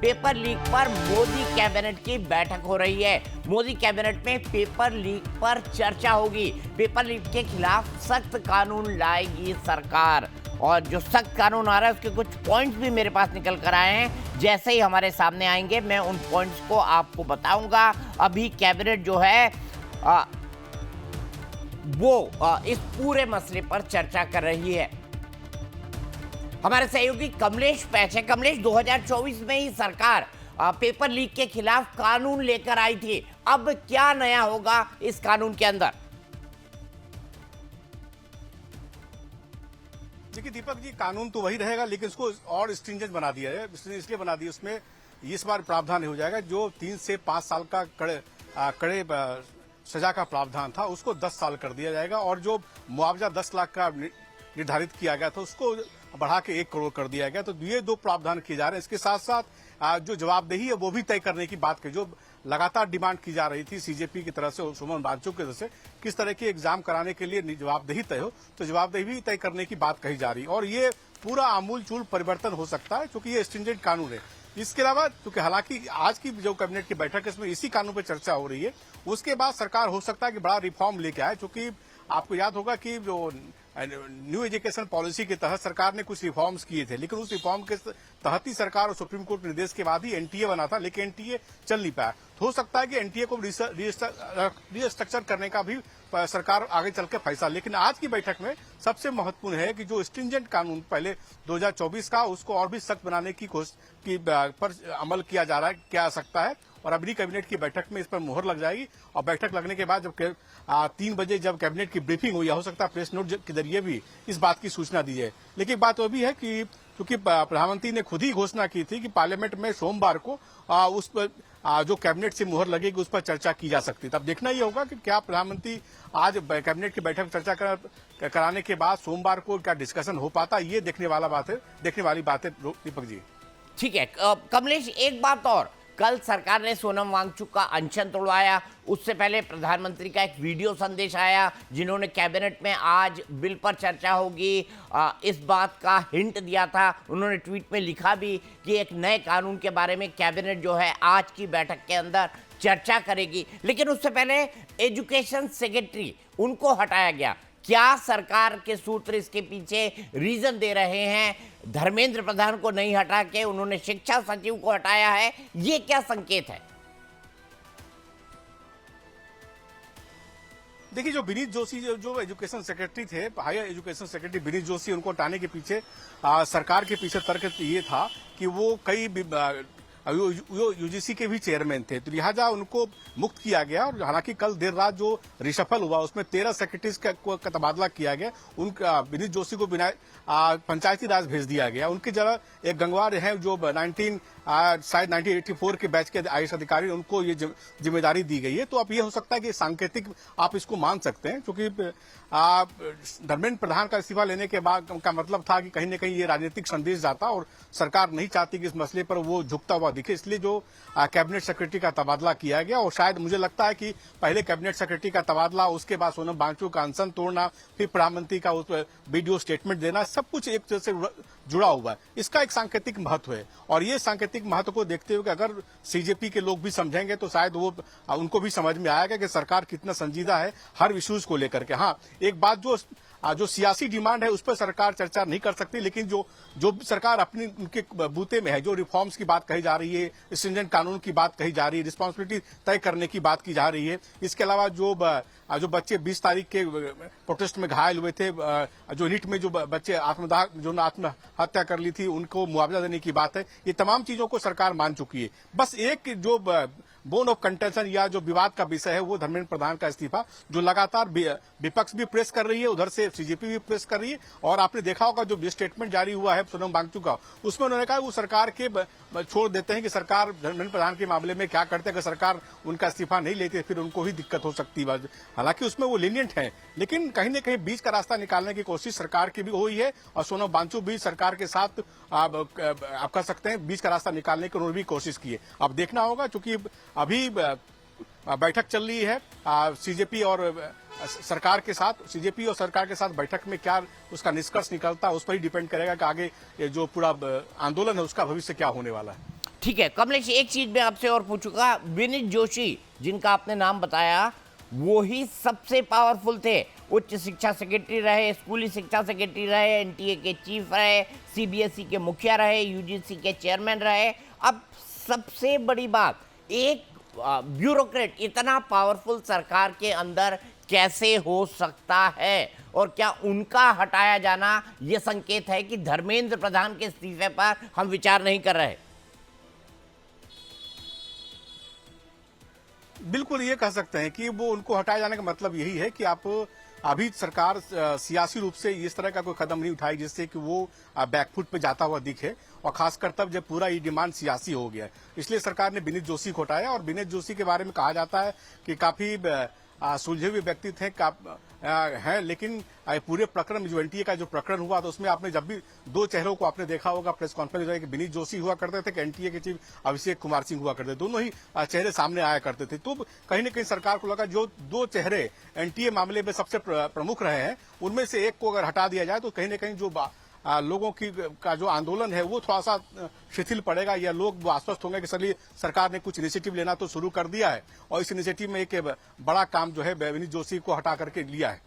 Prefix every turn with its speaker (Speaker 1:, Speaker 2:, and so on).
Speaker 1: Paper leak पर Modi cabinet की बैठक हो रही है। मोदी कैबिनेट में पेपर लीक पर चर्चा होगी। पेपर लीक के खिलाफ सख्त कानून लाएगी सरकार। और जो सख्त कानून आ रहा है उसके कुछ पॉइंट्स भी मेरे पास निकल कर आए हैं। जैसे ही हमारे सामने आएंगे मैं उन पॉइंट्स को आपको बताऊंगा। अभी कैबिनेट जो है इस पूरे मसले पर चर्चा कर रही है। हमारे सहयोगी कमलेश पैच है। कमलेश, 2024 में ही सरकार पेपर लीक के खिलाफ कानून लेकर आई थी। अब क्या नया होगा इस कानून के अंदर?
Speaker 2: देखिए दीपक जी, कानून तो वही रहेगा लेकिन उसको और स्ट्रिंजेंट बना दिया है। इसलिए बना दिया, उसमें इस बार प्रावधान हो जाएगा जो 3 से 5 साल का कड़े सजा का प्रावधान था उसको 10 साल कर दिया जाएगा। और जो मुआवजा 10 लाख का निर्धारित किया गया था उसको बढ़ा के 1 करोड़ कर दिया गया। तो ये 2 प्रावधान किए जा रहे हैं। इसके साथ साथ जो जवाबदेही है वो भी तय करने की बात की, जो लगातार डिमांड की जा रही थी सीजेपी की तरफ से और सोमन वांगचुक की तरफ से, किस तरह के एग्जाम कराने के लिए जवाबदेही तय हो, तो जवाबदेही भी तय करने की बात कही जा रही है। और ये पूरा आमूल-चूल परिवर्तन हो सकता है क्योंकि ये स्ट्रिंजेंट कानून है। इसके अलावा क्योंकि हालांकि आज की जो कैबिनेट की बैठक है इसमें इसी कानून पर चर्चा हो रही है, उसके बाद सरकार हो सकता है कि बड़ा रिफॉर्म लेके आए। क्योंकि आपको याद होगा कि जो न्यू एजुकेशन पॉलिसी के तहत सरकार ने कुछ रिफॉर्म्स किए थे, लेकिन उस रिफॉर्म के तहत ही सरकार और सुप्रीम कोर्ट के निर्देश के बाद ही एनटीए बना था, लेकिन एनटीए चल नहीं पाया। तो हो सकता है कि एनटीए को रीस्ट्रक्चर करने का भी सरकार आगे चल के फैसला। लेकिन आज की बैठक में सबसे महत्वपूर्ण है कि जो स्ट्रिंजेंट कानून पहले 2024 का उसको और भी सख्त बनाने की कोशिश पर अमल किया जा सकता है। और अगली कैबिनेट की बैठक में इस पर मुहर लग जाएगी। और बैठक लगने के बाद जब 3 बजे जब कैबिनेट की ब्रीफिंग हुई, हो सकता है प्रेस नोट के जरिए भी इस बात की सूचना दी जाए। लेकिन बात वो भी है कि क्योंकि प्रधानमंत्री ने खुद ही घोषणा की थी कि पार्लियामेंट में सोमवार को उस पर जो कैबिनेट से मुहर लगेगी उस पर चर्चा की जा सकती है। तब देखना ये होगा कि क्या प्रधानमंत्री आज कैबिनेट की बैठक चर्चा कराने के बाद सोमवार को क्या डिस्कशन हो पाता, ये देखने वाली बात है दीपक जी।
Speaker 1: ठीक है कमलेश, एक बात और, कल सरकार ने सोनम वांगचुक का अनशन तोड़वाया। उससे पहले प्रधानमंत्री का एक वीडियो संदेश आया जिन्होंने कैबिनेट में आज बिल पर चर्चा होगी इस बात का हिंट दिया था। उन्होंने ट्वीट में लिखा भी कि एक नए कानून के बारे में कैबिनेट जो है आज की बैठक के अंदर चर्चा करेगी। लेकिन उससे पहले एजुकेशन सेक्रेटरी उनको हटाया गया। क्या सरकार के सूत्र इसके पीछे रीजन दे रहे हैं? धर्मेंद्र प्रधान को नहीं हटा के उन्होंने शिक्षा सचिव को हटाया है, ये क्या संकेत है?
Speaker 2: देखिए, जो विनीत जोशी जो एजुकेशन सेक्रेटरी थे, higher education secretary Vineet Joshi, उनको हटाने के पीछे सरकार के पीछे तर्क ये था कि वो कई यूजीसी के भी चेयरमैन थे, तो लिहाजा उनको मुक्त किया गया। और हालांकि कल देर रात जो रिशफल हुआ उसमें 13 सेक्रेटरीज का तबादला किया गया। उनका विनीत जोशी को बिना पंचायती राज भेज दिया गया। उनकी जगह एक गंगवार है जो 1984 के बैच के आईएएस अधिकारी, उनको ये जिम्मेदारी दी गई है। तो अब ये हो सकता है कि सांकेतिक आप इसको मान सकते हैं, क्योंकि धर्मेंद्र प्रधान का इस्तीफा लेने के बाद का मतलब था कि कहीं न कहीं ये राजनीतिक संदेश जाता और सरकार नहीं चाहती कि इस मसले पर वो झुकता हुआ दिखे, इसलिए जो कैबिनेट सेक्रेटरी का तबादला किया गया। और शायद मुझे लगता है कि पहले कैबिनेट सेक्रेटरी का तबादला, उसके बाद सोनम वांगचुक का अनशन तोड़ना, फिर प्रधानमंत्री का उस वीडियो स्टेटमेंट देना, सब कुछ एक तरह से जुड़ा हुआ है। इसका एक सांकेतिक महत्व है। और ये सांकेतिक महत्व को देखते हुए अगर सीजेपी के लोग भी समझेंगे तो शायद वो उनको भी समझ में आएगा कि सरकार कितना संजीदा है हर इश्यूज को लेकर के। हाँ, एक बात जो सियासी डिमांड है उस पर सरकार चर्चा नहीं कर सकती, लेकिन जो सरकार अपनी उनके बूते में है, जो रिफॉर्म्स की बात कही जा रही है, स्ट्रिंजेंट कानून की बात कही जा रही है, रिस्पांसिबिलिटी तय करने की बात की जा रही है। इसके अलावा जो बच्चे 20 तारीख के प्रोटेस्ट में घायल हुए थे, जो नीट में जो बच्चे आत्महत्या कर ली थी, उनको मुआवजा देने की बात है, ये तमाम चीजों को सरकार मान चुकी है। बस एक जो बोन ऑफ कंटेंशन या जो विवाद का विषय है वो धर्मेंद्र प्रधान का इस्तीफा, जो लगातार विपक्ष भी प्रेस कर रही है, उधर से सीजेपी भी प्रेस कर रही है। और आपने देखा होगा जो स्टेटमेंट जारी हुआ है सोनम वांगचुक का, उसमें उन्होंने कहा वो सरकार के छोड़ देते हैं कि सरकार धर्मेंद्र प्रधान के मामले में क्या करते हैं। अगर सरकार उनका इस्तीफा नहीं लेती फिर उनको ही दिक्कत हो सकती है। हालांकि उसमें वो लीनियंट है, लेकिन कहीं न कहीं बीच का रास्ता निकालने की कोशिश सरकार की भी हुई है। और सोनम वांगचुक भी सरकार के साथ आप कह सकते हैं बीच का रास्ता निकालने की उन्होंने भी कोशिश की है। अब देखना होगा, क्योंकि अभी बैठक चल रही है सीजेपी और सरकार के साथ। सीजेपी और सरकार के साथ बैठक में क्या उसका निष्कर्ष निकलता है उस पर ही डिपेंड करेगा कि आगे जो पूरा आंदोलन है उसका भविष्य क्या होने वाला है।
Speaker 1: ठीक है कमलेश, एक चीज मैं आपसे और पूछूंगा, विनीत जोशी जिनका आपने नाम बताया वो ही सबसे पावरफुल थे, उच्च शिक्षा सेक्रेटरी रहे, स्कूली शिक्षा सेक्रेटरी रहे, एनटीए के चीफ रहे, सीबीएसई के मुखिया रहे, यूजीसी के चेयरमैन रहे। अब सबसे बड़ी बात, एक ब्यूरोक्रेट इतना पावरफुल सरकार के अंदर कैसे हो सकता है, और क्या उनका हटाया जाना यह संकेत है कि धर्मेंद्र प्रधान के इस्तीफे पर हम विचार नहीं कर रहे?
Speaker 2: बिल्कुल ये कह सकते हैं कि वो उनको हटाए जाने का मतलब यही है कि आप अभी सरकार सियासी रूप से इस तरह का कोई कदम नहीं उठाई जिससे कि वो बैकफुट पे जाता हुआ दिखे, और खासकर तब जब पूरा ये डिमांड सियासी हो गया। इसलिए सरकार ने विनीत जोशी को हटाया, और विनीत जोशी के बारे में कहा जाता है कि काफी सुलझे हुए व्यक्ति थे हैं, लेकिन पूरे प्रकरण जो एनटीए का जो प्रकरण हुआ तो उसमें आपने जब भी दो चेहरों को आपने देखा होगा प्रेस कॉन्फ्रेंस में, कि विनीत जोशी हुआ करते थे कि एनटीए के चीफ अभिषेक कुमार सिंह हुआ करते, दोनों ही चेहरे सामने आया करते थे। तो कहीं न कहीं सरकार को लगा जो दो चेहरे एनटीए मामले में सबसे प्रमुख रहे हैं उनमें से एक को अगर हटा दिया जाए तो कहीं न कहीं जो लोगों का जो आंदोलन है वो थोड़ा सा शिथिल पड़ेगा, या लोग वो आश्वस्त होंगे कि चलिए सरकार ने कुछ इनिशिएटिव लेना तो शुरू कर दिया है, और इस इनिशिएटिव में एक बड़ा काम जो है विनीत जोशी को हटा करके लिया है।